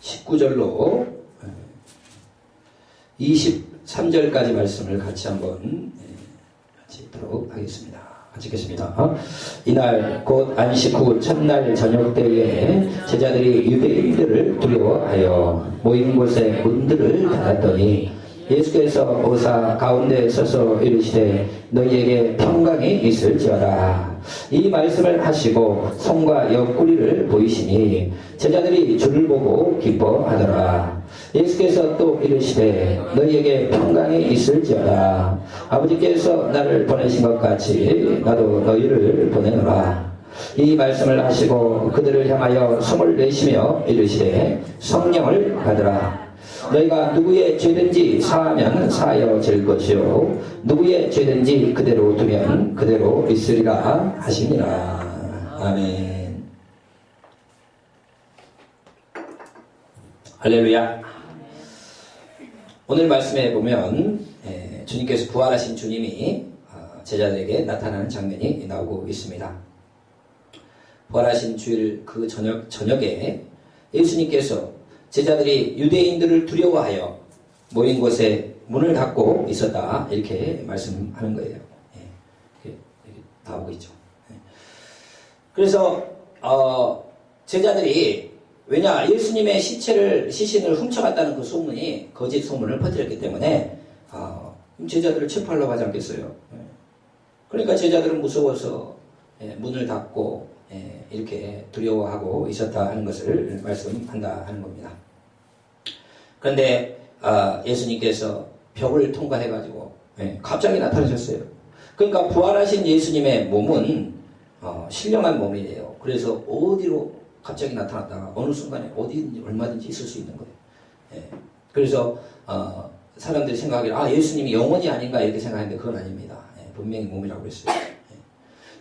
19절로 23절까지 말씀을 같이 한번 같이 읽도록 하겠습니다. 같이 읽겠습니다. 이날 곧 안식 후 첫날 저녁 때에 제자들이 유대인들을 두려워하여 모인 곳에 문들을 닫았더니 예수께서 오사 가운데 서서 이르시되 너희에게 평강이 있을지어다. 이 말씀을 하시고 손과 옆구리를 보이시니 제자들이 주를 보고 기뻐하더라. 예수께서 또 이르시되 너희에게 평강이 있을지어다. 아버지께서 나를 보내신 것 같이 나도 너희를 보내노라. 이 말씀을 하시고 그들을 향하여 숨을 내쉬며 이르시되 성령을 받으라. 너희가 누구의 죄든지 사하면 사하여질 것이요 누구의 죄든지 그대로 두면 그대로 있으리라 하시니라. 아멘. 할렐루야. 오늘 말씀에 보면 주님께서 부활하신 주님이 제자들에게 나타나는 장면이 나오고 있습니다. 부활하신 주일 그 저녁에 예수님께서 제자들이 유대인들을 두려워하여 모인 곳에 문을 닫고 있었다 이렇게 말씀하는 거예요. 이렇게 나오고 있죠. 그래서 제자들이 왜냐 예수님의 시신을 훔쳐갔다는 그 소문이 거짓 소문을 퍼뜨렸기 때문에 제자들을 체포하려고 하지 않겠어요. 그러니까 제자들은 무서워서 문을 닫고 이렇게 두려워하고 있었다 하는 것을 말씀한다 하는 겁니다. 그런데 예수님께서 벽을 통과해가지고 갑자기 나타나셨어요. 그러니까 부활하신 예수님의 몸은 신령한 몸이에요. 그래서 어디로 갑자기 나타났다가 어느 순간에 어디든지 얼마든지 있을 수 있는 거예요. 그래서 사람들이 생각하기를 예수님이 영혼이 아닌가 이렇게 생각하는데 그건 아닙니다. 분명히 몸이라고 했어요.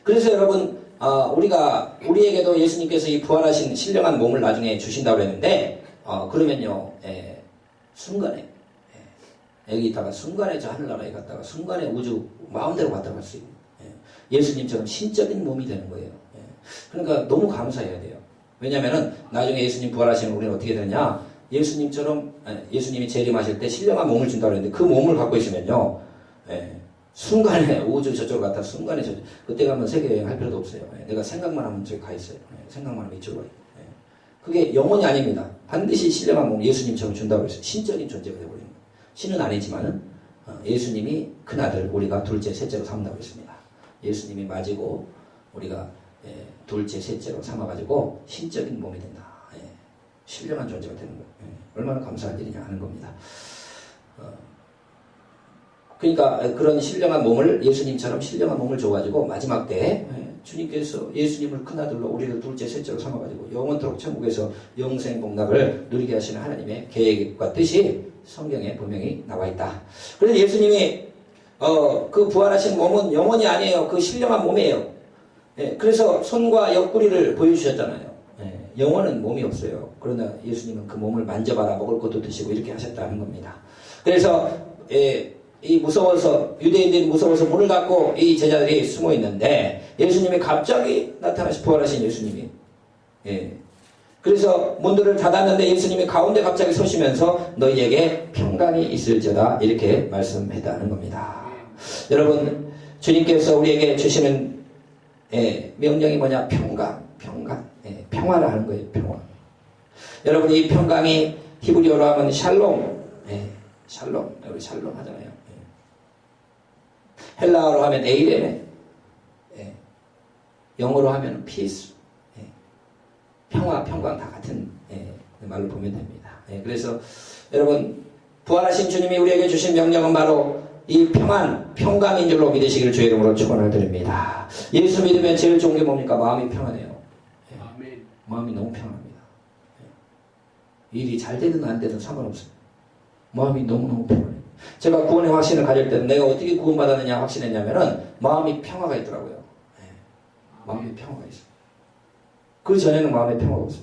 그래서 여러분 우리에게도 예수님께서 이 부활하신 신령한 몸을 나중에 주신다고 했는데 그러면요 순간에 여기 있다가 순간에 저 하늘나라에 갔다가 순간에 우주 마음대로 갔다 갈 수 있는 예수님처럼 신적인 몸이 되는 거예요. 그러니까 너무 감사해야 돼요. 왜냐하면 나중에 예수님 부활하시면 우리는 어떻게 되느냐 예수님처럼 예수님이 재림하실 때 신령한 몸을 준다고 했는데 그 몸을 갖고 있으면요 순간에 우주 저쪽으로 갔다 순간에 그때 가면 세계 여행 할 필요도 없어요. 내가 생각만 하면 저기 가 있어요. 생각만 하면 이쪽으로 가요. 그게 영혼이 아닙니다. 반드시 신령한 몸 예수님처럼 준다고 했어요. 신적인 존재가 되어버리는 거예요. 신은 아니지만은 예수님이 큰아들 우리가 둘째 셋째로 삼는다고 했습니다. 예수님이 맞이고 우리가 둘째 셋째로 삼아가지고 신적인 몸이 된다. 신령한 존재가 되는 거예요. 얼마나 감사한 일이냐 하는 겁니다. 그러니까 그런 신령한 몸을 예수님처럼 신령한 몸을 줘가지고 마지막 때 주님께서 예수님을 큰아들로 우리를 둘째 셋째로 삼아가지고 영원토록 천국에서 영생 복락을 누리게 하시는 하나님의 계획과 뜻이 성경에 분명히 나와 있다. 그래서 예수님이 그 부활하신 몸은 영혼이 아니에요. 그 신령한 몸이에요. 그래서 손과 옆구리를 보여주셨잖아요. 영혼은 몸이 없어요. 그러나 예수님은 그 몸을 만져봐라 먹을 것도 드시고 이렇게 하셨다는 겁니다. 그래서 이 무서워서 유대인들이 무서워서 문을 닫고 이 제자들이 숨어 있는데 예수님이 갑자기 나타나시 부활하신 예수님이 그래서 문들을 닫았는데 예수님이 가운데 갑자기 서시면서 너희에게 평강이 있을지어다 이렇게 말씀했다는 겁니다. 여러분 주님께서 우리에게 주시는 명령이 뭐냐 평강 평화라 하는 거예요. 평화. 여러분 이 평강이 히브리어로 하면 샬롬 샬롬 우리 샬롬 하잖아요. 헬라어로 하면 에이레네, 영어로 하면 피스, 평화, 평강 다 같은 말로 보면 됩니다. 그래서 여러분 부활하신 주님이 우리에게 주신 명령은 바로 이 평강인 줄로 믿으시길 주의 이름으로 축원을 드립니다. 예수 믿으면 제일 좋은 게 뭡니까? 마음이 평안해요. 마음이 너무 평안합니다. 일이 잘 되든 안 되든 상관없어요. 마음이 너무너무 평안해요. 제가 구원의 확신을 가질 때는 내가 어떻게 구원받았느냐 확신했냐면은 마음이 평화가 있더라고요. 마음이 평화가 있어요. 그 전에는 마음에 평화가 없어요.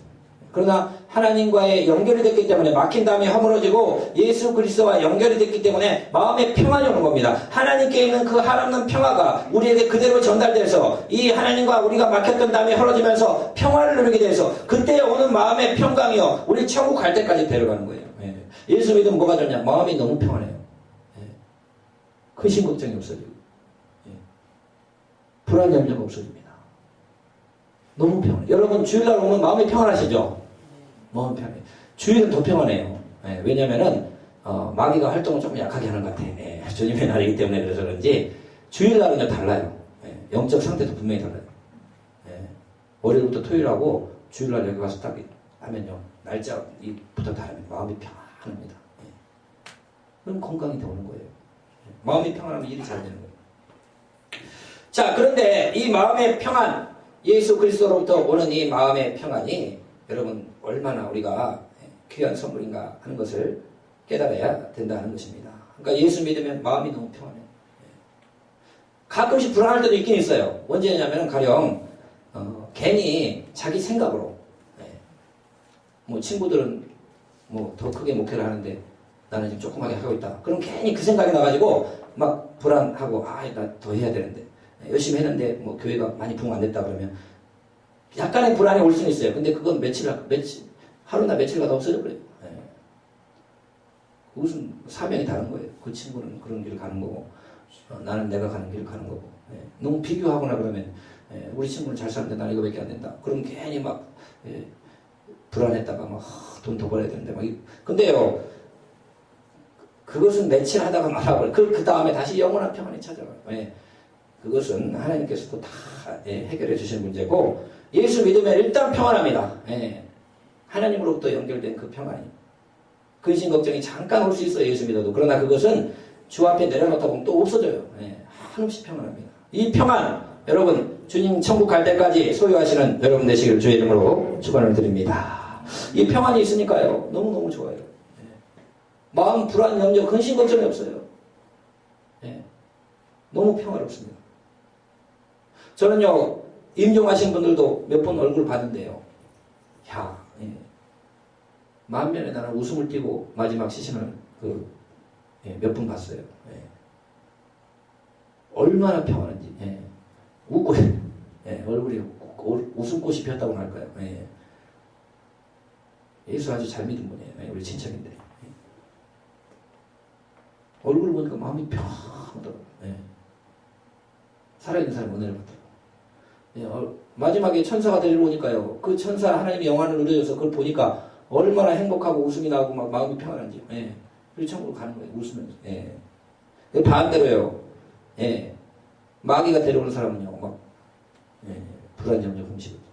그러나 하나님과의 연결이 됐기 때문에 막힌 다음에 허물어지고 예수 그리스도와 연결이 됐기 때문에 마음의 평안이 오는 겁니다. 하나님께 있는 그 한없는 평화가 우리에게 그대로 전달돼서 이 하나님과 우리가 막혔던 다음에 헐어지면서 평화를 누리게 돼서 그때 오는 마음의 평강이요 우리 천국 갈 때까지 데려가는 거예요. 예수 믿으면 뭐가 좋냐? 마음이 너무 평안해요. 근심 걱정이 없어지고 불안 염려가 없어집니다. 너무 평안해요. 여러분 주일날 오면 마음이 평안하시죠? 마음이 평안해요. 주일은 더 평안해요. 왜냐면은 마귀가 활동을 조금 약하게 하는 것 같아요. 주님의 날이기 때문에 그래서 그런지 주일날은요 달라요. 영적 상태도 분명히 달라요. 월요일부터 토요일하고 주일날 여기 가서 딱 하면요 날짜부터 다르면 마음이 평안합니다. 그럼 건강이 더 오는 거예요. 마음이 평안하면 일이 잘 되는 거예요. 자, 그런데 이 마음의 평안, 예수 그리스도로부터 오는 이 마음의 평안이 여러분 얼마나 우리가 귀한 선물인가 하는 것을 깨달아야 된다는 것입니다. 그러니까 예수 믿으면 마음이 너무 평안해요. 가끔씩 불안할 때도 있긴 있어요. 언제냐면 가령 괜히 자기 생각으로 뭐 친구들은 뭐 더 크게 목회를 하는데 나는 지금 조그맣게 하고 있다. 그럼 괜히 그 생각이 나가지고 막 불안하고 나 더 해야 되는데 열심히 했는데 뭐 교회가 많이 부흥 안 됐다 그러면 약간의 불안이 올 수는 있어요. 근데 그건 하루나 며칠 가다 없어져 버려요. 그것은 사명이 다른 거예요. 그 친구는 그런 길을 가는 거고 나는 내가 가는 길을 가는 거고 너무 비교하거나 그러면 우리 친구는 잘 사는데 나는 이거밖에 안 된다. 그럼 괜히 막 불안했다가 막 돈 더 벌어야 되는데 막 근데요 그것은 며칠 하다가 말아버려. 그 다음에 다시 영원한 평안이 찾아와요. 그것은 하나님께서도 다 해결해 주시는 문제고 예수 믿으면 일단 평안합니다. 하나님으로부터 연결된 그 평안이 근심 걱정이 잠깐 올 수 있어요. 예수 믿어도. 그러나 그것은 주 앞에 내려놓다 보면 또 없어져요. 한없이 평안합니다. 이 평안 여러분 주님 천국 갈 때까지 소유하시는 여러분 되시기를 주의 이름으로 축원을 드립니다. 이 평안이 있으니까요 너무너무 좋아요. 마음 불안 염려 근심 걱정이 없어요. 너무 평화롭습니다. 저는요 임종하신 분들도 몇 번 얼굴 봤는데요 만면에 나는 웃음을 띠고 마지막 시신을 몇 분 봤어요. 얼마나 평안한지 웃고 얼굴이 웃음꽃이 피었다고 할까요? 예수 아주 잘 믿은 분이에요. 우리 친척인데 얼굴을 보니까 마음이 평안하더라고요. 살아있는 사람이 은혜를 받더라고요. 마지막에 천사가 데리러 오니까요 그 천사 하나님의 영안을 누려줘서 그걸 보니까 얼마나 행복하고 웃음이 나고 막 마음이 평안한지 그리고 천국으로 가는 거예요. 웃으면서. 반대로요 마귀가 데려오는 사람은요 막 불안 염려 금식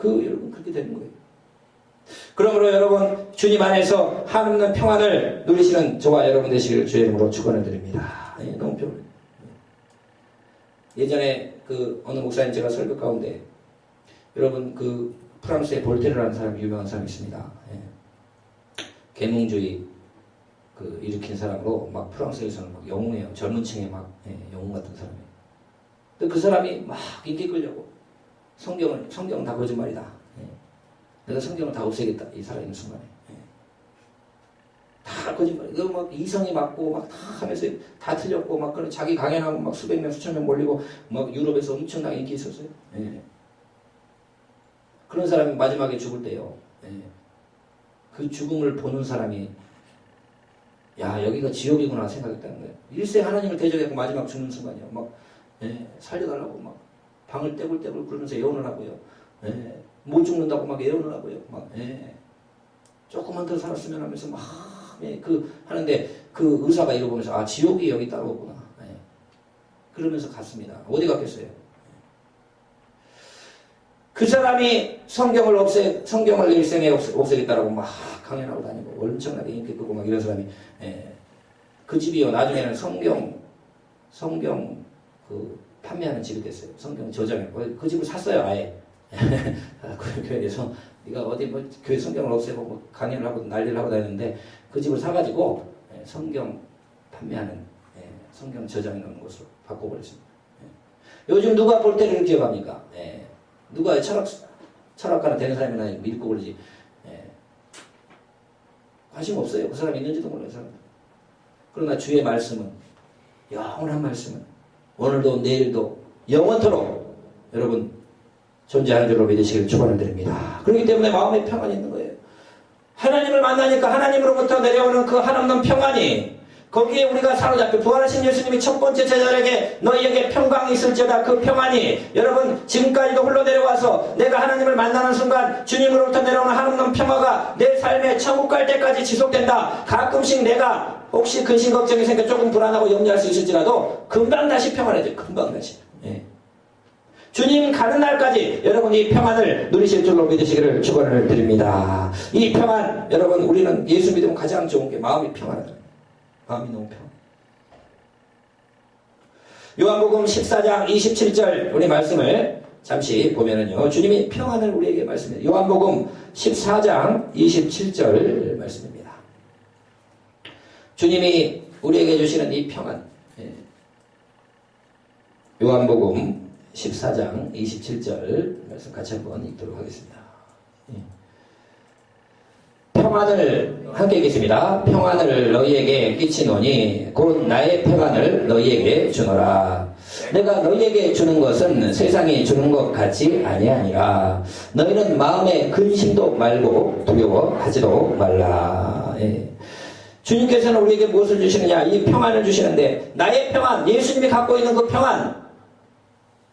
여러분 그렇게 되는 거예요. 그러므로 여러분 주님 안에서 한없는 평안을 누리시는 저와 여러분 되시기를 주의 이름으로 축원을 드립니다. 너무 평안해요. 예전에 어느 목사님 제가 설교 가운데 여러분 프랑스의 볼테르라는 사람이 유명한 사람이 있습니다. 계몽주의 일으킨 사람으로 막 프랑스에서는 막 영웅이에요. 젊은 층에 막 영웅 같은 사람이에요. 근데 그 사람이 막 인기 끌려고 성경은 다 거짓말이다. 내가 성경을 다 없애겠다. 이 살아있는 순간에. 다 거짓말이야. 막 이성이 맞고 막 다 하면서 다 틀렸고 막 그런 자기 강연하고 막 수백 명 수천 명 몰리고 막 유럽에서 엄청나게 인기 있었어요. 그런 사람이 마지막에 죽을 때요. 그 죽음을 보는 사람이 여기가 지옥이구나 생각했다는 거예요. 일생 하나님을 대적하고 마지막 죽는 순간이요. 막 살려달라고 막 방을 떼굴떼굴 굴면서 예언을 하고요. 못 죽는다고 막 예언을 하고요. 막 조금만 더 살았으면 하면서 막 하는데 그 의사가 이거 보면서 지옥이 여기 따로 오구나. 그러면서 갔습니다. 어디 갔겠어요? 그 사람이 성경을 일생에 없애겠다라고 막 강연하고 다니고 엄청나게 인기 끄고 막 이런 사람이 그 집이요 나중에는 성경 판매하는 집이 됐어요. 성경 저장했고 그 집을 샀어요 아예. 그 교회에서 네가 어디 뭐 교회 성경을 없애고 뭐 강연을 하고 난리를 하고 다녔는데 그 집을 사가지고 성경 판매하는 성경 저장해 놓는 곳으로 바꿔버렸습니다. 요즘 누가 볼테르를 기억합니까? 누가 철학가나 되는 사람이나 믿고 그러지. 예. 관심 없어요. 그 사람이 있는지도 몰라요. 사람. 그러나 주의 말씀은, 영원한 말씀은 오늘도 내일도 영원토록 여러분 존재하는 줄로 믿으시길 축원을 드립니다. 그렇기 때문에 마음에 평안이 있는 거예요. 하나님을 만나니까 하나님으로부터 내려오는 그 한없는 평안이, 거기에 우리가 사로잡혀 부활하신 예수님이 첫 번째 제자들에게 너희에게 평강이 있을지어다, 그 평안이 여러분 지금까지도 홀로 내려와서 내가 하나님을 만나는 순간 주님으로부터 내려오는 한없는 평화가 내 삶에 천국 갈 때까지 지속된다. 가끔씩 내가 혹시 근심 걱정이 생겨 조금 불안하고 염려할 수 있을지라도 금방 다시 평안해져요. 금방 다시. 예. 주님 가는 날까지 여러분 이 평안을 누리실 줄로 믿으시기를 축원을 드립니다. 이 평안, 여러분 우리는 예수 믿으면 가장 좋은 게 마음이 평안하다. 마음이 너무 평안. 요한복음 14장 27절 우리 말씀을 잠시 보면은요, 주님이 평안을 우리에게 말씀해요. 요한복음 14장 27절 말씀입니다. 주님이 우리에게 주시는 이 평안. 요한복음 14장 27절 말씀 같이 한번 읽도록 하겠습니다. 평안을 함께 읽겠습니다. 평안을 너희에게 끼치노니 곧 나의 평안을 너희에게 주노라. 내가 너희에게 주는 것은 세상이 주는 것 같이 아니하니라. 너희는 마음에 근심도 말고 두려워하지도 말라. 예. 주님께서는 우리에게 무엇을 주시느냐? 이 평안을 주시는데, 나의 평안, 예수님이 갖고 있는 그 평안,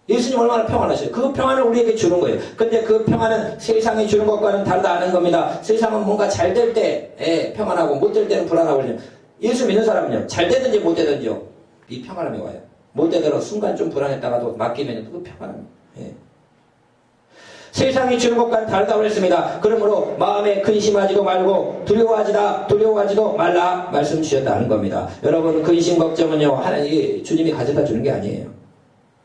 예수님 얼마나 평안하셔요. 그 평안을 우리에게 주는 거예요. 근데 그 평안은 세상이 주는 것과는 다르다는 겁니다. 세상은 뭔가 잘 될 때 평안하고 못 될 때는 불안하고 그러죠. 예수 믿는 사람은요, 잘 되든지 못 되든지요, 이 평안함이 와요. 못 되더라도 순간 좀 불안했다가도 맡기면 그 평안함이. 예. 세상이 주는 것과는 다르다고 했습니다. 그러므로 마음에 근심하지도 말고 두려워하지도 말라 말씀 주셨다는 겁니다. 여러분, 근심 걱정은요, 하나님 주님이 가져다 주는 게 아니에요.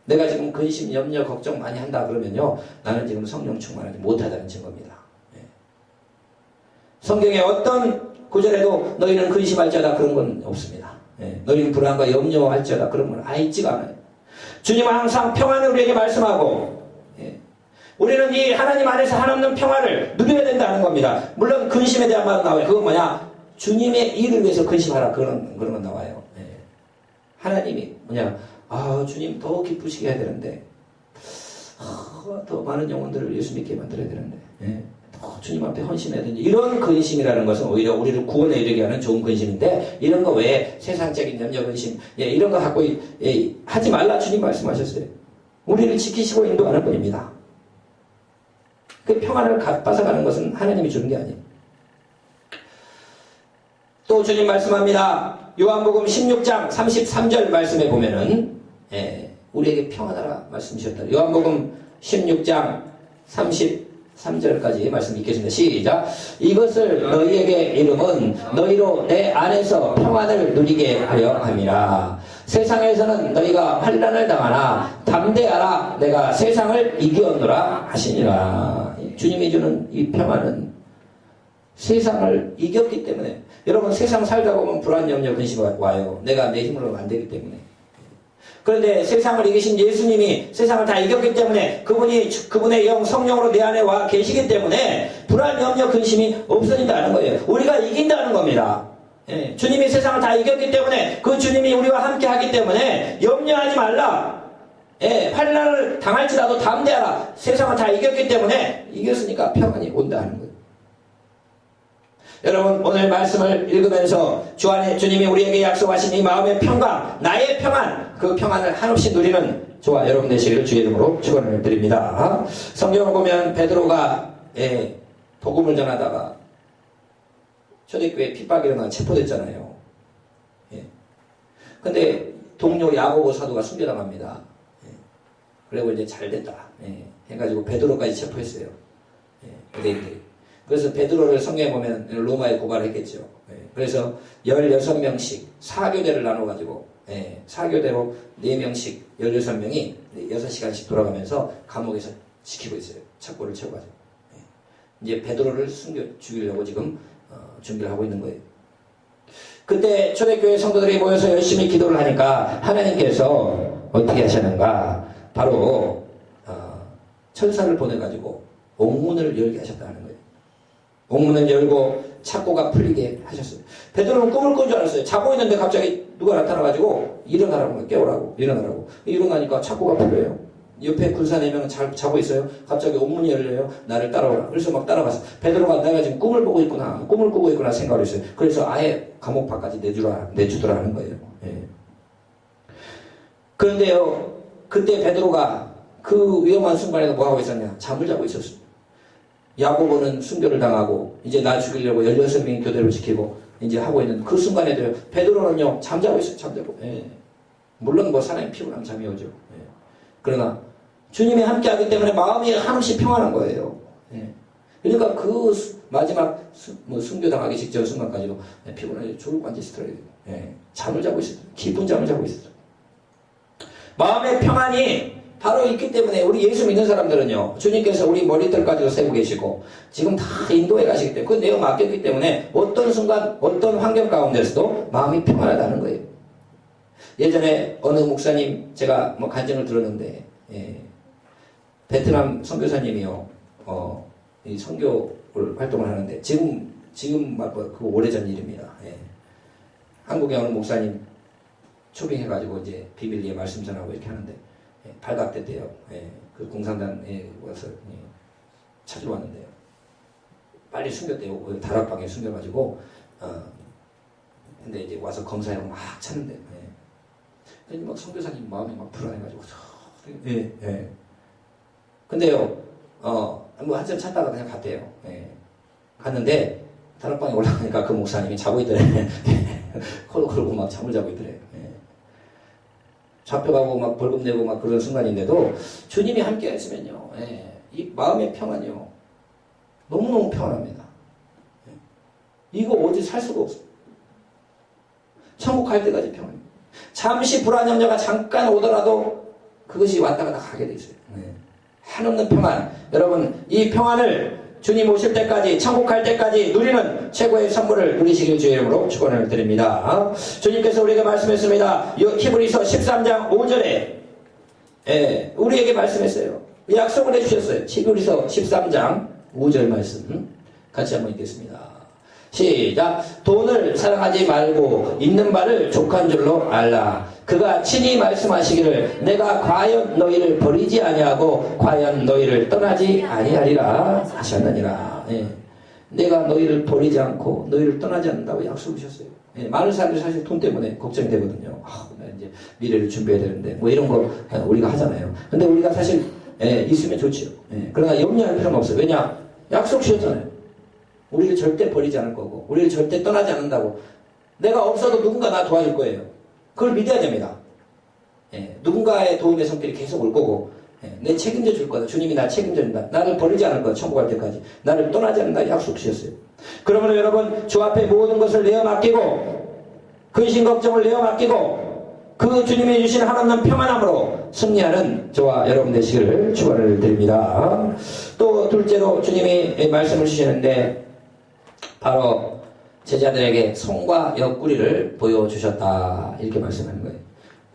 내가 지금 근심, 염려, 걱정 많이 한다 그러면요, 나는 지금 성령 충만하지 못하다는 증거입니다. 예. 성경에 어떤 구절에도 너희는 근심할지어다 그런 건 없습니다. 예. 너희는 불안과 염려할지어다 그런 건 있지가 않아요. 주님은 항상 평안을 우리에게 말씀하고, 예. 우리는 이 하나님 안에서 한없는 평안을 누려야 된다는 겁니다. 물론 근심에 대한 말은 나와요. 그건 뭐냐? 주님의 일을 위해서 근심하라, 그런 건 나와요. 예. 하나님이 뭐냐? 주님 더 기쁘시게 해야 되는데, 더 많은 영혼들을 예수 믿게 만들어야 되는데, 예. 더 주님 앞에 헌신해야 되는데, 이런 근심이라는 것은 오히려 우리를 구원에 이르게 하는 좋은 근심인데, 이런 거 외에 세상적인 염려 근심, 이런 거 갖고 하지 말라 주님 말씀하셨어요. 우리를 지키시고 인도하는 분입니다. 그 평안을 뺏어가는 것은 하나님이 주는 게 아니에요. 또 주님 말씀합니다. 요한복음 16장 33절 말씀에 보면은, 우리에게 평안하라 말씀 주셨다. 요한복음 16장 33절까지 말씀 읽겠습니다. 시작. 이것을 너희에게 이름은 너희로 내 안에서 평안을 누리게 하려 함이라. 세상에서는 너희가 환난을 당하나 담대하라. 내가 세상을 이겼노라 하시니라. 주님이 주는 이 평안은 세상을 이겼기 때문에, 여러분 세상 살다 보면 불안, 염려, 근심이 와요. 내가 내 힘으로는 안 되기 때문에. 그런데 세상을 이기신 예수님이 세상을 다 이겼기 때문에, 그분의 영, 성령으로 내 안에 와 계시기 때문에 불안, 염려, 근심이 없어진다는 거예요. 우리가 이긴다는 겁니다. 예, 주님이 세상을 다 이겼기 때문에, 그 주님이 우리와 함께 하기 때문에 염려하지 말라. 환난을 당할지라도 담대하라. 세상을 다 이겼기 때문에, 이겼으니까 평안이 온다는 거예요. 여러분, 오늘 말씀을 읽으면서 주 안에 주님이 우리에게 약속하신 이 마음의 평강, 나의 평안, 그 평안을 한없이 누리는 저와 여러분 되시기를 주의 이름으로 축원을 드립니다. 성경을 보면 베드로가 복음을 전하다가 초대교회 핍박이 일어나 체포됐잖아요. 근데 동료 야고보 사도가 순교당합니다. 그리고 이제 잘 됐다 해가지고 베드로까지 체포했어요. 유대인들이. 그래서 베드로를 성경에 보면 로마에 고발했겠죠. 그래서 16명씩 4교대를 나눠가지고 4교대로 4명씩 16명이 6시간씩 돌아가면서 감옥에서 지키고 있어요. 첩보를 채워가지고. 이제 베드로를 죽이려고 지금 준비를 하고 있는 거예요. 그때 초대교회 성도들이 모여서 열심히 기도를 하니까 하나님께서 어떻게 하셨는가? 바로 천사를 보내가지고 옥문을 열게 하셨다는 거예요. 옥문을 열고 착고가 풀리게 하셨어요. 베드로는 꿈을 꾼 줄 알았어요. 자고 있는데 갑자기 누가 나타나가지고 일어나라고 거예요. 깨우라고. 일어나라고. 일어나니까 착고가 풀려요. 옆에 군사 4명은 자고 있어요. 갑자기 옥문이 열려요. 나를 따라오라. 그래서 막 따라갔어. 베드로가 내가 지금 꿈을 보고 있구나. 꿈을 꾸고 있구나 생각을 했어요. 그래서 아예 감옥 밖까지 내주더라 하는 거예요. 예. 그런데요, 그때 베드로가 그 위험한 순간에도 뭐 하고 있었냐? 잠을 자고 있었어요. 야고보는 순교를 당하고 이제 나 죽이려고 16명이 교대를 지키고 이제 하고 있는 그 순간에도요, 베드로는요 잠자고 있어요. 잠자고. 예. 물론 뭐 사람이 피곤하면 잠이 오죠. 예. 그러나 주님이 함께하기 때문에 마음이 한없이 평안한 거예요. 예. 그러니까 그 마지막 순교당하기 직전 순간까지도 피곤하게 죽을 관지 있더라고요. 예. 잠을 자고 있었어요. 깊은 잠을 자고 있었어요. 마음의 평안이 바로 있기 때문에 우리 예수 믿는 사람들은요, 주님께서 우리 머리털까지도 세고 계시고 지금 다 인도에 가시기 때문에 그 내용 맡겼기 때문에 어떤 순간 어떤 환경 가운데서도 마음이 평안하다는 거예요. 예전에 어느 목사님 제가 뭐 간증을 들었는데, 예, 베트남 선교사님이요, 이 선교를 활동을 하는데 지금 그 오래전 일입니다. 예. 한국에 어느 목사님 초빙해가지고 이제 비밀리에 말씀 전하고 이렇게 하는데, 예, 발각될 때요. 예, 그 공산당에 와서 예, 찾으러 왔는데요. 빨리 숨겼대요. 다락방에 숨겨가지고 근데 이제 와서 검사하고 막 찾는데, 예. 근데 막 선교사님 마음이 막 불안해가지고, 예, 예. 근데요, 뭐 한참 찾다가 그냥 갔대요. 예. 갔는데 다락방에 올라가니까 그 목사님이 자고 있더래. 콜로 걸고 막 잠을 자고 있더래. 예. 잡혀가고 막 벌금 내고 막 그런 순간인데도 주님이 함께 했으면요, 예, 이 마음의 평안이요, 너무너무 평안합니다. 예. 이거 어디 살 수가 없어. 천국 갈 때까지 평안입니다. 잠시 불안 염려가 잠깐 오더라도 그것이 왔다 갔다 가게 돼 있어요. 예. 한없는 평안. 여러분, 이 평안을 주님 오실 때까지, 천국 갈 때까지 누리는 최고의 선물을 누리시길 주의 이름으로 축원을 드립니다. 주님께서 우리에게 말씀했습니다. 히브리서 13장 5절에 예, 우리에게 말씀했어요. 약속을 해주셨어요. 히브리서 13장 5절 말씀 같이 한번 읽겠습니다. 시작. 돈을 사랑하지 말고 있는 바를 족한 줄로 알라. 그가 친히 말씀하시기를 내가 과연 너희를 버리지 아니하고 과연 너희를 떠나지 아니하리라 하셨느니라. 예. 내가 너희를 버리지 않고 너희를 떠나지 않는다고 약속하셨어요. 예. 많은 사람들이 사실 돈 때문에 걱정이 되거든요. 나 이제 미래를 준비해야 되는데 뭐 이런 거 우리가 하잖아요. 근데 우리가 사실 예, 있으면 좋지요. 예. 그러나 염려할 필요는 없어요. 왜냐? 약속 주셨잖아요. 우리를 절대 버리지 않을 거고 우리를 절대 떠나지 않는다고. 내가 없어도 누군가 나 도와줄 거예요. 그걸 믿어야 됩니다. 예, 누군가의 도움의 손길이 계속 올 거고, 예, 내 책임져 줄 거다. 주님이 나 책임져 준다. 나를 버리지 않을 거다. 천국 갈 때까지. 나를 떠나지 않는다. 약속 주셨어요. 그러므로 여러분, 주 앞에 모든 것을 내어 맡기고 근심 걱정을 내어 맡기고 그 주님이 주신 한없는 평안함으로 승리하는 저와 여러분 되시기를 축원을 드립니다. 또 둘째로 주님이 말씀을 주시는데 바로 제자들에게 손과 옆구리를 보여주셨다. 이렇게 말씀하는 거예요.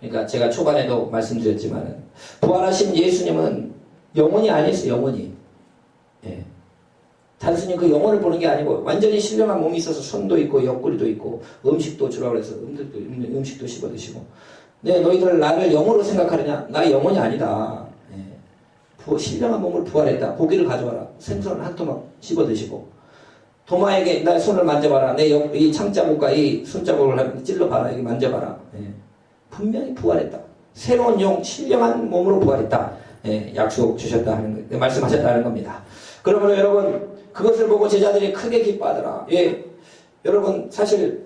그러니까 제가 초반에도 말씀드렸지만 부활하신 예수님은 영혼이 아니었어요. 영혼이. 예. 단순히 그 영혼을 보는 게 아니고 완전히 신령한 몸이 있어서 손도 있고 옆구리도 있고 음식도 주라고 그래서 음식도 씹어 드시고. 네, 너희들 나를 영으로 생각하느냐? 나 영혼이 아니다. 예. 신령한 몸을 부활했다. 고기를 가져와라. 생선을 한 토막 씹어 드시고. 도마에게 나 손을 만져봐라. 이 창자국과 이 손자국을 찔러봐라. 여기 만져봐라. 예. 분명히 부활했다. 새로운 신령한 몸으로 부활했다. 예. 약속 주셨다 하는 거, 말씀하셨다는 겁니다. 그러므로 여러분, 그것을 보고 제자들이 크게 기뻐하더라. 예. 여러분, 사실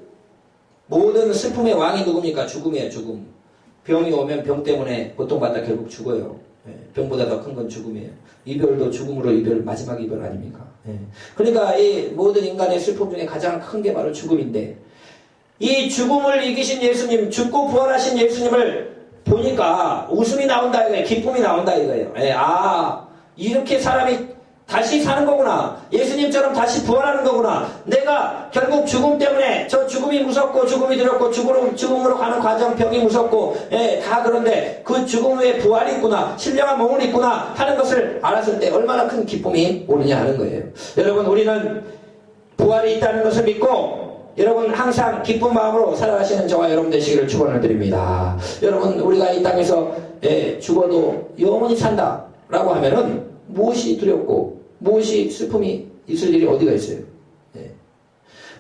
모든 슬픔의 왕이 누굽니까? 죽음이에요. 죽음. 병이 오면 병 때문에 고통받다 결국 죽어요. 예. 병보다 더 큰 건 죽음이에요. 이별도 죽음으로 이별, 마지막 이별 아닙니까? 예. 그러니까 이 모든 인간의 슬픔 중에 가장 큰 게 바로 죽음인데, 이 죽음을 이기신 예수님, 죽고 부활하신 예수님을 보니까 웃음이 나온다 이거예요. 기쁨이 나온다 이거예요. 예. 아, 이렇게 사람이 다시 사는 거구나. 예수님처럼 다시 부활하는 거구나. 내가 결국 죽음 때문에 저 죽음이 무섭고 죽음이 두렵고 죽음으로 가는 과정 병이 무섭고 다 그런데 그 죽음 후에 부활이 있구나. 신령한 몸을 있구나 하는 것을 알았을 때 얼마나 큰 기쁨이 오느냐 하는 거예요. 여러분 우리는 부활이 있다는 것을 믿고 여러분 항상 기쁜 마음으로 살아가시는 저와 여러분 되시기를 축원을 드립니다. 여러분 우리가 이 땅에서 죽어도 영원히 산다 라고 하면은 무엇이 두렵고 무엇이 슬픔이 있을 일이 어디가 있어요?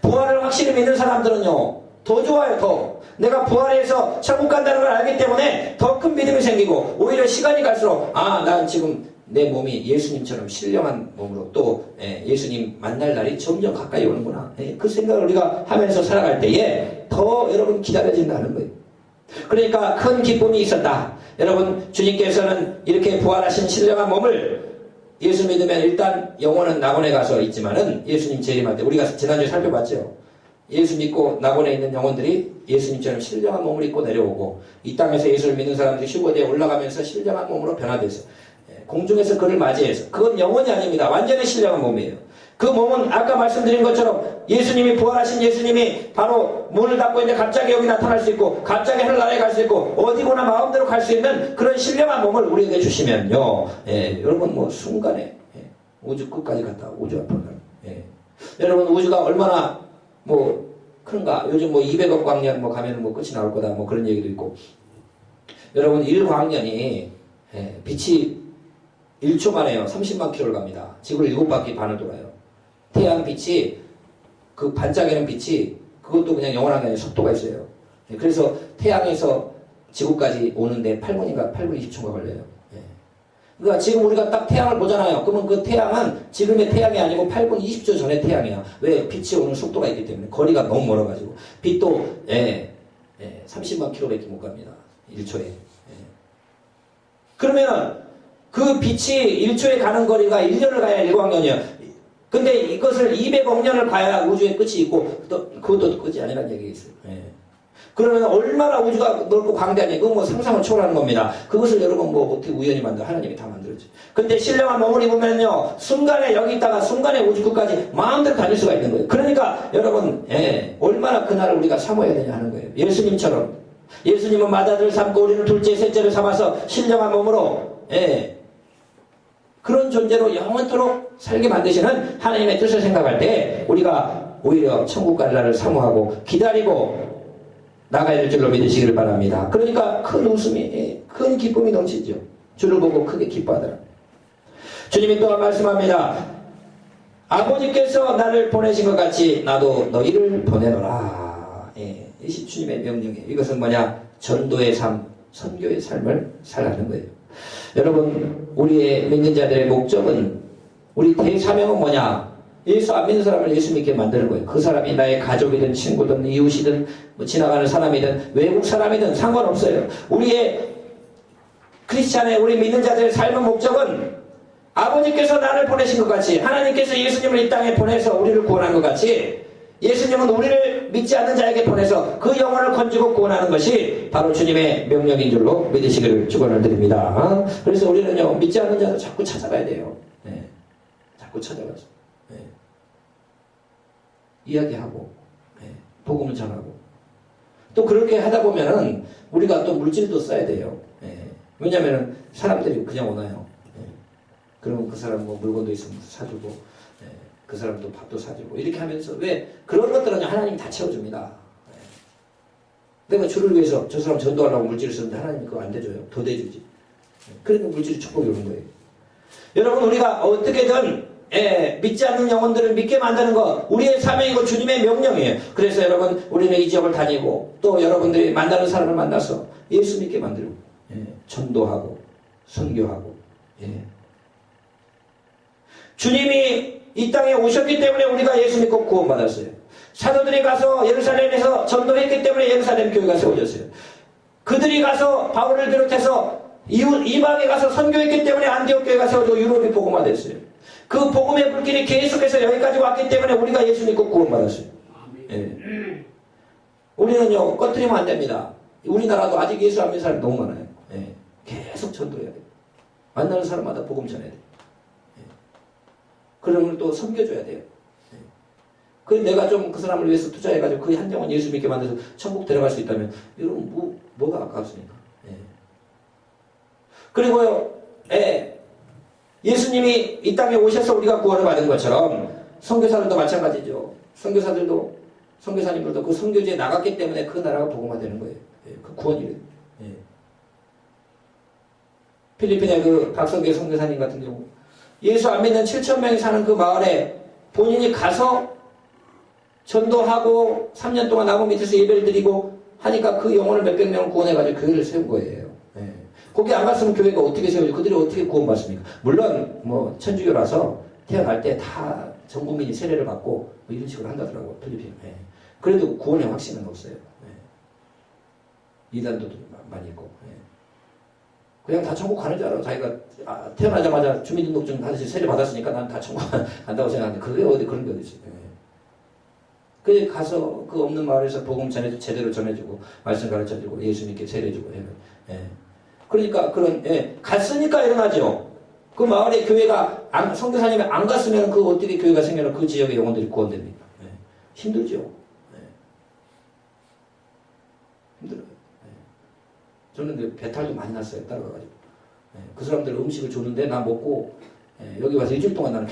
부활을 확실히 믿는 사람들은요 더 좋아요. 더 내가 부활해서 천국 간다는 걸 알기 때문에 더 큰 믿음이 생기고 오히려 시간이 갈수록 난 지금 내 몸이 예수님처럼 신령한 몸으로 또 예수님 만날 날이 점점 가까이 오는구나. 그 생각을 우리가 하면서 살아갈 때에 더 여러분 기다려진다는 거예요. 그러니까 큰 기쁨이 있었다. 여러분 주님께서는 이렇게 부활하신 신령한 몸을 예수 믿으면 일단 영혼은 낙원에 가서 있지만은 예수님 재림할 때 우리가 지난주에 살펴봤죠. 예수 믿고 낙원에 있는 영혼들이 예수님처럼 신령한 몸을 입고 내려오고 이 땅에서 예수를 믿는 사람들이 휴거대에 올라가면서 신령한 몸으로 변화돼서 공중에서 그를 맞이해서 그건 영혼이 아닙니다. 완전히 신령한 몸이에요. 그 몸은 아까 말씀드린 것처럼 예수님이 부활하신 예수님이 바로 문을 닫고 있는데 갑자기 여기 나타날 수 있고 갑자기 하늘나라에 갈 수 있고 어디거나 마음대로 갈 수 있는 그런 신령한 몸을 우리에게 주시면요 여러분 뭐 순간에 우주 끝까지 갔다 우주 앞으로 여러분 우주가 얼마나 뭐 큰가. 요즘 뭐 200억 광년 뭐 가면은 뭐 끝이 나올 거다 뭐 그런 얘기도 있고 여러분 1광년이 빛이 1초 만에요 30만 킬로를 갑니다. 지구를 7바퀴 반을 돌아요. 태양 빛이 그 반짝이는 빛이 그것도 그냥 영원한 게 아니라 속도가 있어요. 그래서 태양에서 지구까지 오는데 8분 20초가 걸려요. 그러니까 지금 우리가 딱 태양을 보잖아요. 그러면 그 태양은 지금의 태양이 아니고 8분 20초 전의 태양이야. 왜? 빛이 오는 속도가 있기 때문에 거리가 너무 멀어가지고 빛도 30만 킬로밖에 못 갑니다. 1초에. 그러면은 그 빛이 1초에 가는 거리가 1년을 가야 1광년이에요. 근데 이것을 200억 년을 가야 우주의 끝이 있고 또 그것도 끝이 아니라는 얘기가 있어요. 그러면 얼마나 우주가 넓고 광대하니 그건 뭐 상상을 초월하는 겁니다. 그것을 여러분 뭐 어떻게 우연히 만들어 하나님이 다 만들었지. 근데 신령한 몸을 입으면요 순간에 여기 있다가 순간에 우주 끝까지 마음대로 다닐 수가 있는 거예요. 그러니까 여러분 얼마나 그날을 우리가 사모해야 되냐 하는 거예요. 예수님처럼 예수님은 맏아들을 삼고 우리는 둘째 셋째를 삼아서 신령한 몸으로 그런 존재로 영원토록 살게 만드시는 하나님의 뜻을 생각할 때 우리가 오히려 천국 갈 날을 사모하고 기다리고 나가야 될 줄로 믿으시기를 바랍니다. 그러니까 큰 웃음이 큰 기쁨이 넘치죠. 주를 보고 크게 기뻐하더라. 주님이 또한 말씀합니다. 아버지께서 나를 보내신 것 같이 나도 너희를 보내노라. 이 주님의 명령이에요. 이것은 뭐냐? 전도의 삶, 선교의 삶을 살라는 거예요. 여러분 우리의 믿는 자들의 목적은 우리 대사명은 뭐냐? 예수 안 믿는 사람을 예수 믿게 만드는 거예요. 그 사람이 나의 가족이든 친구든 이웃이든 뭐 지나가는 사람이든 외국 사람이든 상관없어요. 우리의 크리스찬의 우리 믿는 자들의 삶의 목적은 아버지께서 나를 보내신 것 같이 하나님께서 예수님을 이 땅에 보내서 우리를 구원한 것 같이 예수님은 우리를 믿지 않는 자에게 보내서 그 영혼을 건지고 구원하는 것이 바로 주님의 명령인 줄로 믿으시기를 축원을 드립니다. 그래서 우리는요 믿지 않는 자를 자꾸 찾아가야 돼요. 자꾸 찾아가서 이야기하고 복음을 전하고 또 그렇게 하다 보면은 우리가 또 물질도 써야 돼요. 왜냐면은 사람들이 그냥 오나요. 그러면 그 사람 뭐 물건도 있으면 사주고 그 사람도 밥도 사주고 이렇게 하면서 왜 그런 것들은 하나님이 다 채워줍니다. 내가 주를 위해서 저 사람 전도하려고 물질을 쓰는데 하나님이 그거 안 대줘요. 더 대주지. 그러니까 물질이 축복이 오는 거예요. 여러분 우리가 어떻게든 믿지 않는 영혼들을 믿게 만드는 것 우리의 사명이고 주님의 명령이에요. 그래서 여러분 우리는 이 지역을 다니고 또 여러분들이 만나는 사람을 만나서 예수 믿게 만들고 전도하고 선교하고 주님이 이 땅에 오셨기 때문에 우리가 예수 믿고 구원받았어요. 사도들이 가서 예루살렘에서 전도했기 때문에 예루살렘 교회가 세워졌어요. 그들이 가서 바울을 비롯해서 이방에 가서 선교했기 때문에 안디옥 교회가 세워지고 유럽이 복음화됐어요. 그 복음의 불길이 계속해서 여기까지 왔기 때문에 우리가 예수 믿고 구원받았어요. 우리는요 꺼뜨리면 안 됩니다. 우리나라도 아직 예수 안 믿는 사람이 너무 많아요. 계속 전도해야 돼요. 만나는 사람마다 복음 전해야 돼요. 그런 걸 또 섬겨줘야 돼요. 그 내가 좀 그 사람을 위해서 투자해가지고 그 한 영혼 예수 믿게 만들어서 천국 데려갈 수 있다면 여러분 뭐가 아깝습니까? 예. 그리고요, 예수님이 이 땅에 오셔서 우리가 구원을 받은 것처럼 선교사들도 마찬가지죠. 선교사님들도 그 선교지에 나갔기 때문에 그 나라가 복음화되는 거예요. 예, 그 구원이래요. 예. 필리핀의 그 박성계 선교사님 같은 경우 예수 안 믿는 7,000명이 사는 그 마을에 본인이 가서 전도하고 3년 동안 나무 밑에서 예배를 드리고 하니까 그 영혼을 몇백 명을 구원해가지고 교회를 세운 거예요. 예. 거기 안 갔으면 교회가 어떻게 세워지고 그들이 어떻게 구원받습니까? 물론 뭐 천주교라서 태어날 때 다 전 국민이 세례를 받고 뭐 이런 식으로 한다더라고요. 필리핀. 예. 그래도 구원의 확신은 없어요. 예. 이단도 많이 있고. 예. 그냥 다 천국 가는 줄 알아. 자기가 태어나자마자 주민등록증 하듯이 세례 받았으니까 난 다 천국 간다고 생각하는데 그게 어디 그런 게 어디 있어요. 예. 그래 가서 그 없는 마을에서 복음 제대로 전해주고 말씀 가르쳐주고 예수 믿게 세례주고 해요. 예. 그러니까 갔으니까 일어나죠. 그 마을에 교회가 선교사님이 안 갔으면 그 어떻게 교회가 생겨나 그 지역의 영혼들이 구원됩니까? 예. 힘들죠. 예. 힘들어요. 예. 저는 그 배탈도 많이 났어요. 따라가가지고. 예. 그 사람들 음식을 주는데 나 먹고 여기 와서 일주일 동안 나는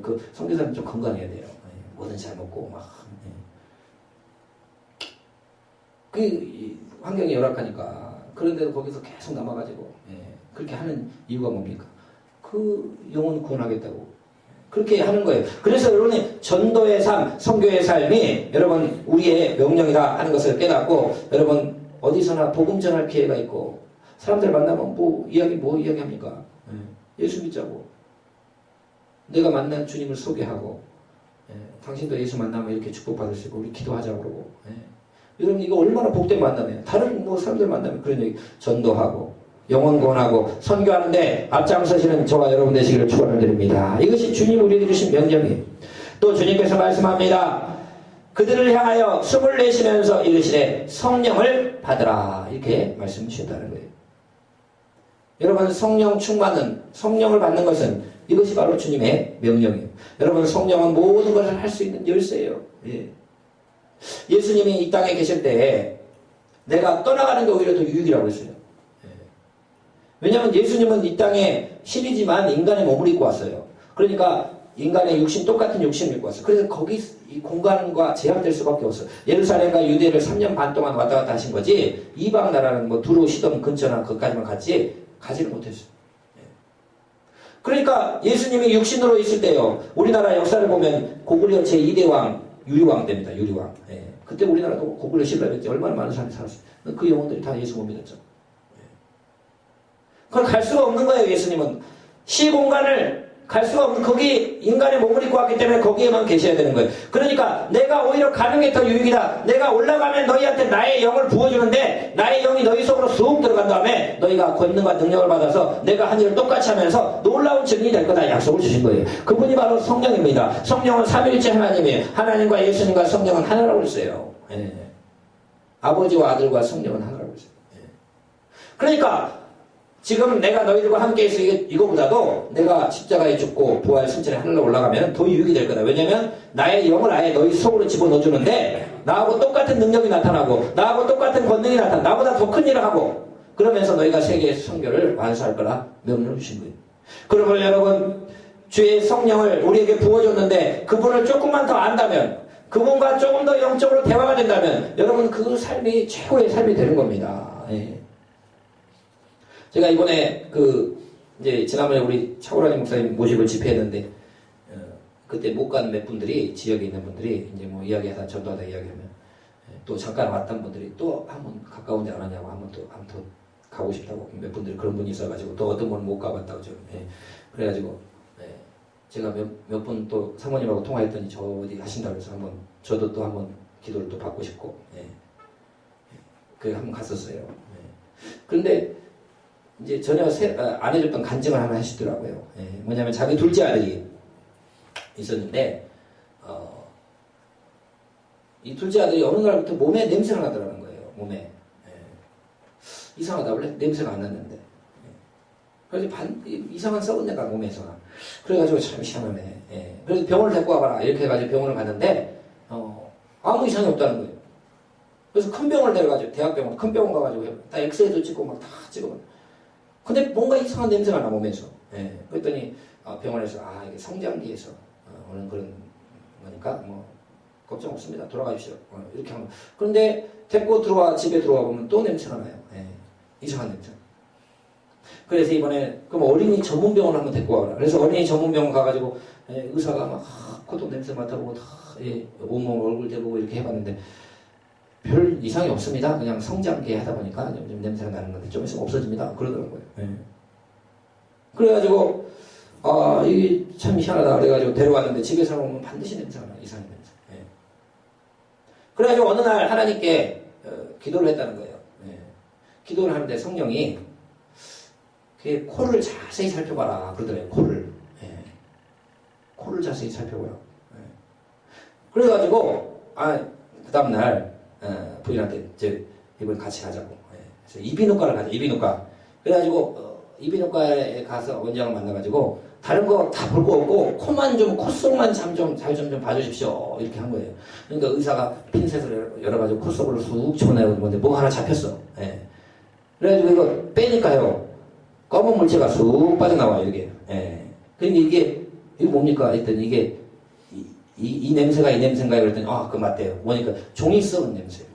그 선교사님 좀 건강해야 돼요. 뭐든지 잘 먹고 막 그 환경이 열악하니까 그런데도 거기서 계속 남아가지고 그렇게 하는 이유가 뭡니까? 그 영혼 구원하겠다고 그렇게 하는 거예요. 그래서 여러분이 전도의 삶, 선교의 삶이 여러분 우리의 명령이다 하는 것을 깨닫고 여러분 어디서나 복음 전할 기회가 있고 사람들 만나면 뭐 이야기합니까? 예수 믿자고 내가 만난 주님을 소개하고 당신도 예수 만나면 이렇게 축복받을 수 있고 우리 기도하자고 그러고 여러분 이거 얼마나 복된 만남이에요. 다른 뭐 사람들 만나면 그런 얘기 전도하고 영혼 구원하고 선교하는데 앞장서시는 저와 여러분 되시기를 축원을 드립니다. 이것이 주님 우리에게 주신 명령이에요. 또 주님께서 말씀합니다. 그들을 향하여 숨을 내쉬면서 이르시되 성령을 받으라 이렇게 말씀 주셨다는 거예요. 여러분 성령 충만은 성령을 받는 것은 이것이 바로 주님의 명령이에요. 여러분 성령은 모든 것을 할 수 있는 열쇠예요. 예. 예수님이 이 땅에 계실 때 내가 떠나가는 게 오히려 더 유익이라고 했어요. 예. 왜냐하면 예수님은 이 땅에 신이지만 인간의 몸을 입고 왔어요. 그러니까 인간의 육신 똑같은 육신을 입고 왔어요. 그래서 거기 이 공간과 제약될 수밖에 없어요. 예루살렘과 유대를 3년 반 동안 왔다 갔다 하신 거지 이방 나라는 뭐 두루 시돈 근처나 그까지만 갔지 가지를 못했어요. 그러니까 예수님이 육신으로 있을 때요. 우리나라 역사를 보면 고구려 제2대 왕 유리왕 됩니다. 유리왕. 예. 그때 우리나라도 고구려 신라였지 얼마나 많은 사람이 살았어요. 그 영혼들이 다 예수 못 믿었죠. 예. 그걸 갈 수가 없는 거예요. 예수님은. 시공간을 갈 수가 없는 거기 인간의 몸을 입고 왔기 때문에 거기에만 계셔야 되는 거예요. 그러니까 내가 오히려 가는 게 더 유익이다. 내가 올라가면 너희한테 나의 영을 부어주는데 나의 영이 너희 속으로 쑥 들어간 다음에 너희가 권능과 능력을 받아서 내가 한 일을 똑같이 하면서 놀라운 증인이 될 거다 약속을 주신 거예요. 그분이 바로 성령입니다. 성령은 삼위일체 하나님이에요. 하나님과 예수님과 성령은 하나라고 했어요. 예. 아버지와 아들과 성령은 하나라고 했어요. 예. 그러니까 지금 내가 너희들과 함께 있어 이거보다도 내가 십자가에 죽고 부활 승천에 하늘로 올라가면 더 유익이 될 거다. 왜냐면 나의 영을 아예 너희 속으로 집어넣어주는데 나하고 똑같은 능력이 나타나고 나하고 똑같은 권능이 나타나고 나보다 더 큰 일을 하고 그러면서 너희가 세계의 선교를 완수할 거라 명령을 주신 거예요. 그러면 여러분 주의 성령을 우리에게 부어줬는데 그분을 조금만 더 안다면 그분과 조금 더 영적으로 대화가 된다면 여러분 그 삶이 최고의 삶이 되는 겁니다. 예. 제가 이번에 이제 지난번에 우리 차고라니 목사님 모시고 집회했는데 그때 못 간 몇 분들이 지역에 있는 분들이 이제 뭐 이야기하다 전도하다 이야기하면 또 잠깐 왔던 분들이 또 한번 가까운 데 안 하냐고 한번 더 가고 싶다고 몇 분들이 그런 분이 있어가지고 또 어떤 분은 못 가봤다고 좀 그래가지고 제가 몇 분 또 사모님하고 통화했더니 저 어디 하신다고 해서 한번 저도 또 한번 기도를 또 받고 싶고 그래 한번 갔었어요. 그런데 이제 전혀 안 해줬던 간증을 하나 하시더라고요. 뭐냐면 자기 둘째 아들이 있었는데 이 둘째 아들이 어느 날부터 몸에 냄새가 나더라는 거예요. 몸에 이상하다 원래 냄새가 안 났는데 그래서 이상한 썩은 데가 몸에서. 그래가지고 참 희한하네. 예. 그래서 병원을 데리고 와봐라. 이렇게 해가지고 병원을 갔는데, 아무 이상이 없다는 거예요. 그래서 큰 병원을 데려가지고, 대학병원, 큰 병원 가가지고, 다 엑스레이도 찍고 막 다 찍으면. 근데 뭔가 이상한 냄새가 나, 몸에서. 예. 그랬더니, 병원에서, 이게 성장기에서 오는 그런 거니까, 뭐, 걱정 없습니다. 돌아가십시오. 이렇게 하면. 그런데 데리고 집에 들어와 보면 또 냄새가 나요. 예. 이상한 냄새. 그래서 이번에 그럼 어린이 전문병원 한번 데리고 와라. 그래서 어린이 전문병원 가가지고 의사가 막 코도 냄새 맡아보고 다 온몸 얼굴 대보고 이렇게 해봤는데 별 이상이 없습니다. 그냥 성장기 하다 보니까 좀 냄새가 나는 건데 좀 있으면 없어집니다. 그러더라고요. 그래가지고 이게 참 희한하다. 그래가지고 데려왔는데 집에서 오면 반드시 냄새가 나. 이상한 냄새. 그래가지고 어느 날 하나님께 기도를 했다는 거예요. 기도를 하는데 성령이 그 코를 자세히 살펴봐라 그러더래요. 코를. 코를 자세히 살펴봐요. 그래가지고 그 다음날 부인한테 이번 같이 가자고. 그래서 이비인후과를 가자. 이비인후과. 그래가지고 이비인후과에 가서 원장을 만나가지고 다른 거 다 볼 거 없고 코만 좀 콧속만 잘 좀 봐주십시오. 이렇게 한 거예요. 그러니까 의사가 핀셋을 열어가지고 콧속으로 쑥 집어내고 건데 뭐가 하나 잡혔어. 그래가지고 이거 빼니까요. 검은 물체가 쑥 빠져나와요, 이게. 근데 이게 뭡니까? 했더니 이게, 이 냄새가 이 냄새인가요? 그랬더니, 그거 맞대요. 뭐니까, 종이 썩은 냄새예요.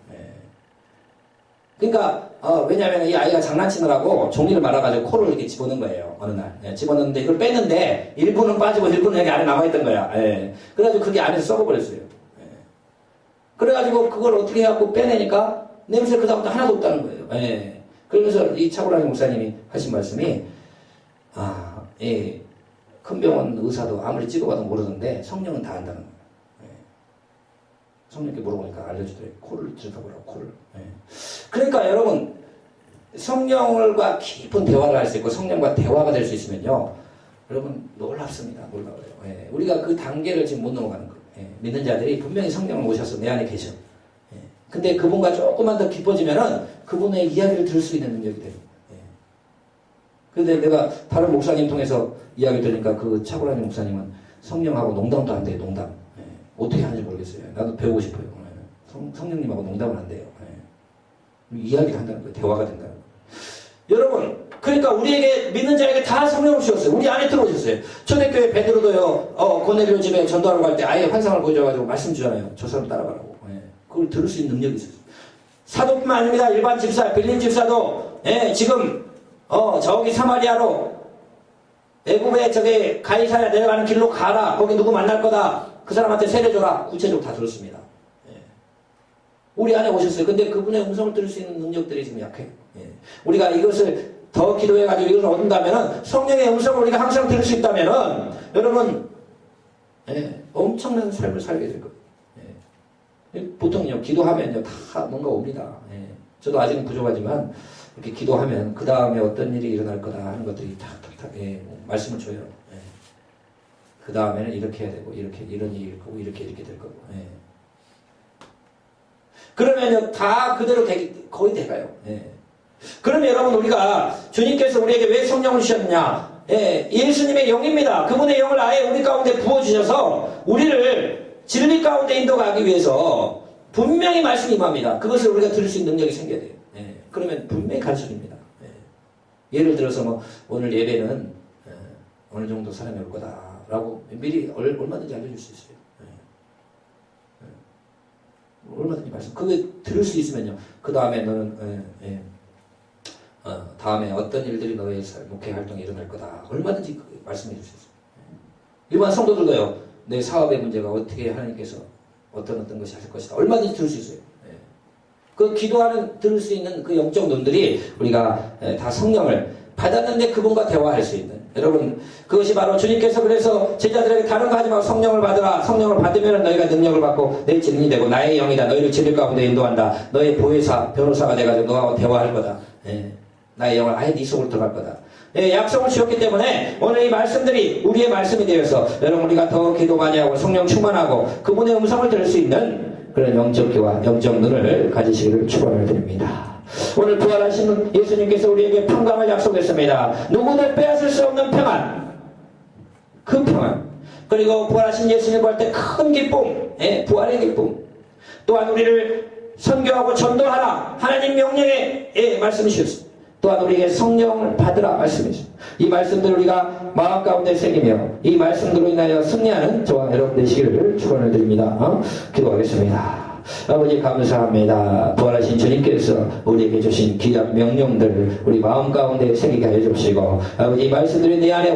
그러니까, 왜냐면 이 아이가 장난치느라고 종이를 말아가지고 코를 이렇게 집어넣은 거예요, 어느 날. 집어넣는데 이걸 뺐는데, 일부는 빠지고 일부는 여기 안에 남아있던 거야. 그래가지고 그게 안에서 썩어버렸어요. 그래가지고 그걸 어떻게 해갖고 빼내니까, 냄새 그다음부터 하나도 없다는 거예요. 그러면서 이 차고라니 목사님이 하신 말씀이 큰 병원 의사도 아무리 찍어봐도 모르던데 성령은 다 안다는 거예요. 성령께 물어보니까 알려주더래요. 코를 들여다보라고, 코를. 그러니까 여러분 성령과 깊은 대화를 할 수 있고 성령과 대화가 될 수 있으면요 여러분 놀랍습니다. 놀라워요. 우리가 그 단계를 지금 못 넘어가는 거예요. 믿는 자들이 분명히 성령을 모셔서 내 안에 계셔. 근데 그분과 조금만 더 깊어지면은 그분의 이야기를 들을 수 있는 능력이 돼요. 근데 내가 다른 목사님 통해서 이야기 들으니까 그 차고라니 목사님은 성령하고 농담도 안 돼요, 농담. 어떻게 하는지 모르겠어요. 나도 배우고 싶어요. 성령님하고 농담은 안 돼요. 이야기를 한다는 거예요. 대화가 된다는 거예요. 여러분, 그러니까 우리에게 믿는 자에게 다 성령을 주셨어요. 우리 안에 들어오셨어요. 초대교회 베드로도요, 고넬료 집에 전도하러 갈 때 아예 환상을 보여줘가지고 말씀 주잖아요. 저 사람 따라가라고. 그걸 들을 수 있는 능력이 있었어요. 사도뿐만 아닙니다. 일반 집사, 빌린 집사도, 지금, 저기 사마리아로, 애굽에 저기 가이사랴 내려가는 길로 가라. 거기 누구 만날 거다. 그 사람한테 세례줘라. 구체적으로 다 들었습니다. 우리 안에 오셨어요. 근데 그분의 음성을 들을 수 있는 능력들이 지금 약해요. 우리가 이것을 더 기도해가지고 이것을 얻는다면은, 성령의 음성을 우리가 항상 들을 수 있다면은, 여러분, 엄청난 삶을 살게 될 거예요. 보통요, 기도하면요, 다 뭔가 옵니다. 저도 아직은 부족하지만, 이렇게 기도하면, 그 다음에 어떤 일이 일어날 거다 하는 것들이 탁탁탁, 말씀을 줘요. 그 다음에는 이렇게 해야 되고, 이런 일이 일 거고, 이렇게 될 거고. 그러면요, 다 그대로 거의 돼가요. 그러면 여러분, 우리가, 주님께서 우리에게 왜 성령을 주셨느냐? 예수님의 영입니다. 그분의 영을 아예 우리 가운데 부어주셔서, 우리를 진리 가운데 인도가기 위해서 분명히 말씀이 임합니다. 그것을 우리가 들을 수 있는 능력이 생겨야 돼요. 그러면 분명히 가르쳐줍니다. 예를 들어서 뭐 오늘 예배는 어느 정도 사람이 올 거다라고 미리 얼마든지 알려줄 수 있어요. 얼마든지 말씀. 그게 들을 수 있으면요. 그 다음에 너는 다음에 어떤 일들이 너의 목회 활동에 일어날 거다. 얼마든지 말씀해 줄 수 있어요. 일반 성도들도요. 내 사업의 문제가 어떻게 하나님께서 어떤 것이 하실 것이다. 얼마든지 들을 수 있어요. 그 기도하는 들을 수 있는 그 영적 눈들이 우리가 다 성령을 받았는데 그분과 대화할 수 있는 여러분 그것이 바로 주님께서 그래서 제자들에게 다른 거 하지 말고 성령을 받으라. 성령을 받으면 너희가 능력을 받고 내 증인이 되고 나의 영이다. 너희를 진리 가운데 인도한다. 너의 보혜사 변호사가 돼가지고 너하고 대화할 거다. 나의 영을 아예 네 속으로 들어갈 거다. 약속을 주셨기 때문에 오늘 이 말씀들이 우리의 말씀이 되어서 여러분 우리가 더 기도 많이 하고 성령 충만하고 그분의 음성을 들을 수 있는 그런 영적 귀와 영적 눈을 가지시기를 축원을 드립니다. 오늘 부활하신 예수님께서 우리에게 평강을 약속했습니다. 누구도 빼앗을 수 없는 평안, 그 평안, 그리고 부활하신 예수님 볼 때 큰 기쁨, 부활의 기쁨, 또한 우리를 선교하고 전도하라 하나님 명령의 말씀이 주셨습니다. 또한 우리에게 성령을 받으라 말씀이십니다. 이 말씀들을 우리가 마음 가운데 새기며 이 말씀들로 인하여 승리하는 저와 여러분 되시기를 축원을 드립니다. 기도하겠습니다. 아버지 감사합니다. 부활하신 주님께서 우리에게 주신 귀한 명령들을 우리 마음 가운데 새기게 하여 주시고 아버지 이 말씀들이 내 안에